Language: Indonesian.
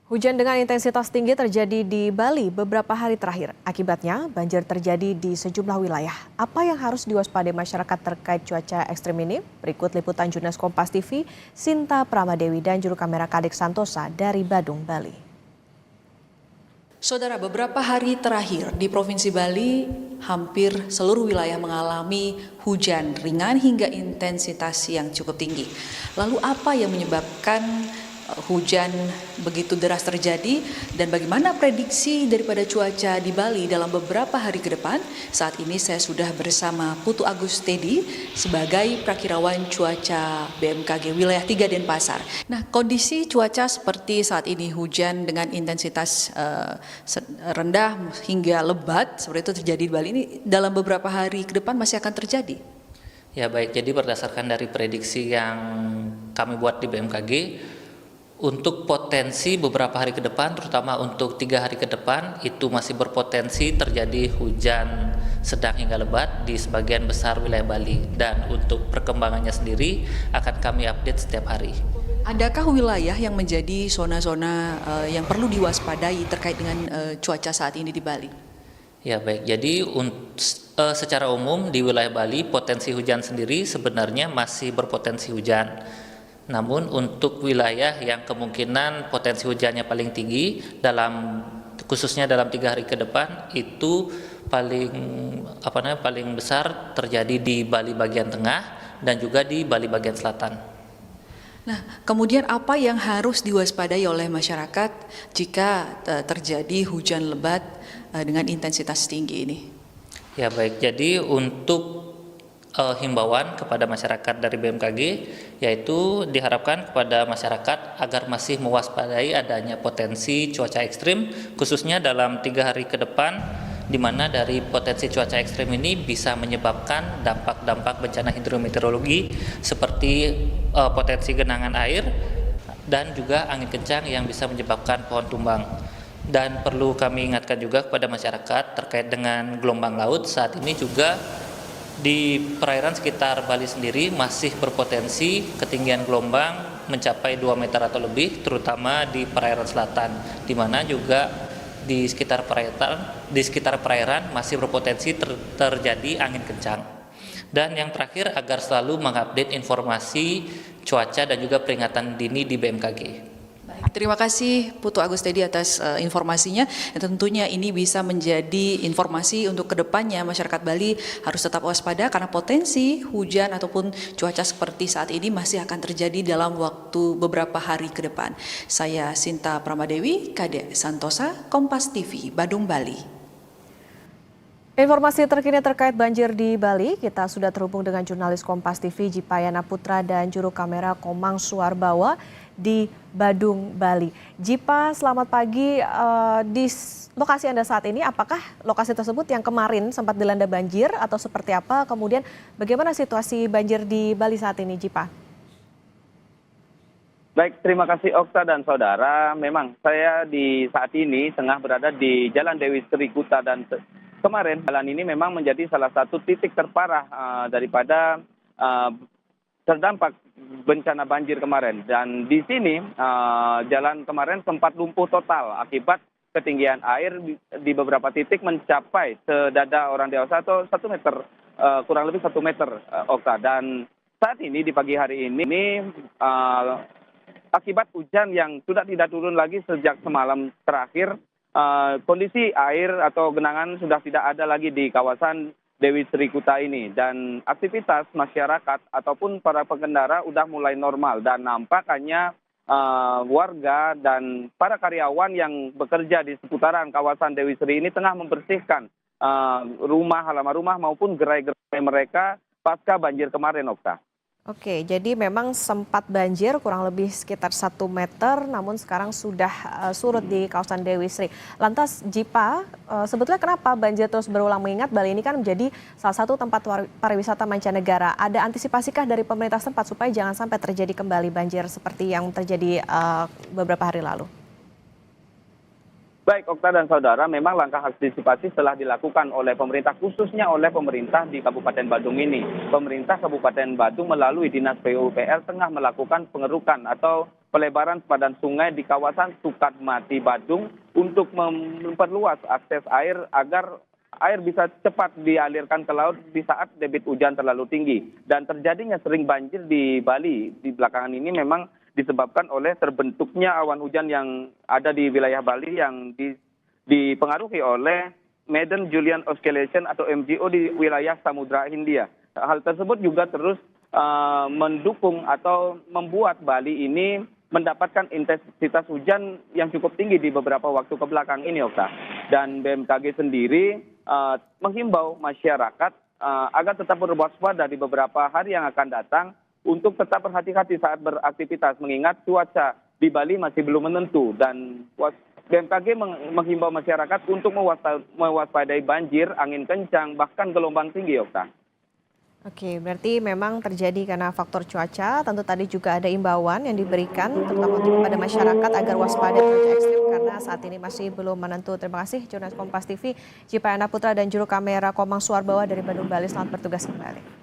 Hujan dengan intensitas tinggi terjadi di Bali beberapa hari terakhir. Akibatnya, banjir terjadi di sejumlah wilayah. Apa yang harus diwaspadai masyarakat terkait cuaca ekstrim ini? Berikut liputan jurnalis Kompas TV, Sinta Pramadewi dan juru kamera Kadek Santosa dari Badung, Bali. Saudara, beberapa hari terakhir di Provinsi Bali, hampir seluruh wilayah mengalami hujan ringan hingga intensitas yang cukup tinggi. Lalu apa yang menyebabkan hujan begitu deras terjadi dan bagaimana prediksi daripada cuaca di Bali dalam beberapa hari ke depan? Saat ini saya sudah bersama Putu Agustedi sebagai prakirawan cuaca BMKG wilayah 3 Denpasar. Nah, kondisi cuaca seperti saat ini, hujan dengan intensitas rendah hingga lebat seperti itu terjadi di Bali, ini dalam beberapa hari ke depan masih akan terjadi? Ya baik, jadi berdasarkan dari prediksi yang kami buat di BMKG, untuk potensi beberapa hari ke depan, terutama untuk 3 hari ke depan, itu masih berpotensi terjadi hujan sedang hingga lebat di sebagian besar wilayah Bali. Dan untuk perkembangannya sendiri akan kami update setiap hari. Adakah wilayah yang menjadi zona-zona yang perlu diwaspadai terkait dengan cuaca saat ini di Bali? Ya baik, jadi secara umum di wilayah Bali potensi hujan sendiri sebenarnya masih berpotensi hujan. Namun untuk wilayah yang kemungkinan potensi hujannya paling tinggi khususnya dalam 3 hari ke depan itu paling besar terjadi di Bali bagian tengah dan juga di Bali bagian selatan. Nah, kemudian apa yang harus diwaspadai oleh masyarakat jika terjadi hujan lebat dengan intensitas tinggi ini? Ya baik, jadi untuk himbauan kepada masyarakat dari BMKG yaitu diharapkan kepada masyarakat agar masih mewaspadai adanya potensi cuaca ekstrim khususnya dalam 3 hari ke depan, di mana dari potensi cuaca ekstrim ini bisa menyebabkan dampak-dampak bencana hidrometeorologi seperti potensi genangan air dan juga angin kencang yang bisa menyebabkan pohon tumbang. Dan perlu kami ingatkan juga kepada masyarakat terkait dengan gelombang laut. Saat ini juga di perairan sekitar Bali sendiri masih berpotensi ketinggian gelombang mencapai 2 meter atau lebih, terutama di perairan selatan, di mana juga di sekitar perairan masih berpotensi terjadi angin kencang. Dan yang terakhir, agar selalu mengupdate informasi cuaca dan juga peringatan dini di BMKG. Terima kasih Putu Agustedi atas informasinya. Dan tentunya ini bisa menjadi informasi untuk kedepannya masyarakat Bali harus tetap waspada karena potensi hujan ataupun cuaca seperti saat ini masih akan terjadi dalam waktu beberapa hari ke depan. Saya Sinta Pramadewi, Kadek Santosa, Kompas TV, Badung, Bali. Informasi terkini terkait banjir di Bali, kita sudah terhubung dengan jurnalis Kompas TV Jipayana Putra dan juru kamera Komang Suarbawa di Badung, Bali. Jipa, selamat pagi. Di lokasi Anda saat ini, apakah lokasi tersebut yang kemarin sempat dilanda banjir atau seperti apa? Kemudian bagaimana situasi banjir di Bali saat ini, Jipa? Baik, terima kasih Okta dan saudara. Memang saya di saat ini tengah berada di Jalan Dewi Sri Kuta dan kemarin jalan ini memang menjadi salah satu titik terparah daripada terdampak bencana banjir kemarin. Dan di sini jalan kemarin sempat lumpuh total akibat ketinggian air di beberapa titik mencapai sedada orang dewasa atau 1 meter, kurang lebih 1 meter, Okta. Dan saat ini di pagi hari ini akibat hujan yang sudah tidak turun lagi sejak semalam terakhir, kondisi air atau genangan sudah tidak ada lagi di kawasan Dewi Sri Kuta ini, dan aktivitas masyarakat ataupun para pengendara udah mulai normal dan nampak hanya warga dan para karyawan yang bekerja di seputaran kawasan Dewi Sri ini tengah membersihkan halaman rumah maupun gerai-gerai mereka pasca banjir kemarin, Okta. Oke, jadi memang sempat banjir kurang lebih sekitar 1 meter, namun sekarang sudah surut di kawasan Dewi Sri. Lantas Jipa, sebetulnya kenapa banjir terus berulang, mengingat Bali ini kan menjadi salah satu tempat pariwisata mancanegara. Ada antisipasikah dari pemerintah setempat supaya jangan sampai terjadi kembali banjir seperti yang terjadi beberapa hari lalu? Baik, Okta dan Saudara, memang langkah antisipasi telah dilakukan oleh pemerintah, khususnya oleh pemerintah di Kabupaten Badung ini. Pemerintah Kabupaten Badung melalui Dinas PUPR tengah melakukan pengerukan atau pelebaran sepadan sungai di kawasan Sukatmati Badung untuk memperluas akses air agar air bisa cepat dialirkan ke laut di saat debit hujan terlalu tinggi. Dan terjadinya sering banjir di Bali di belakangan ini memang disebabkan oleh terbentuknya awan hujan yang ada di wilayah Bali yang dipengaruhi oleh Madden Julian Oscillation atau MJO di wilayah Samudra Hindia. Hal tersebut juga terus mendukung atau membuat Bali ini mendapatkan intensitas hujan yang cukup tinggi di beberapa waktu kebelakang ini, Okta. Dan BMKG sendiri menghimbau masyarakat agar tetap berwaspada di beberapa hari yang akan datang untuk tetap berhati-hati saat beraktivitas, mengingat cuaca di Bali masih belum menentu dan BMKG menghimbau masyarakat untuk mewaspadai banjir, angin kencang, bahkan gelombang tinggi, Okta. Oke, berarti memang terjadi karena faktor cuaca. Tentu tadi juga ada imbauan yang diberikan, terutama untuk kepada masyarakat agar waspada cuaca ekstrim karena saat ini masih belum menentu. Terima kasih, Jurnalis Kompas TV, Jipayana Putra dan juru kamera Komang Suarbawa dari Badung Bali. Selamat bertugas kembali.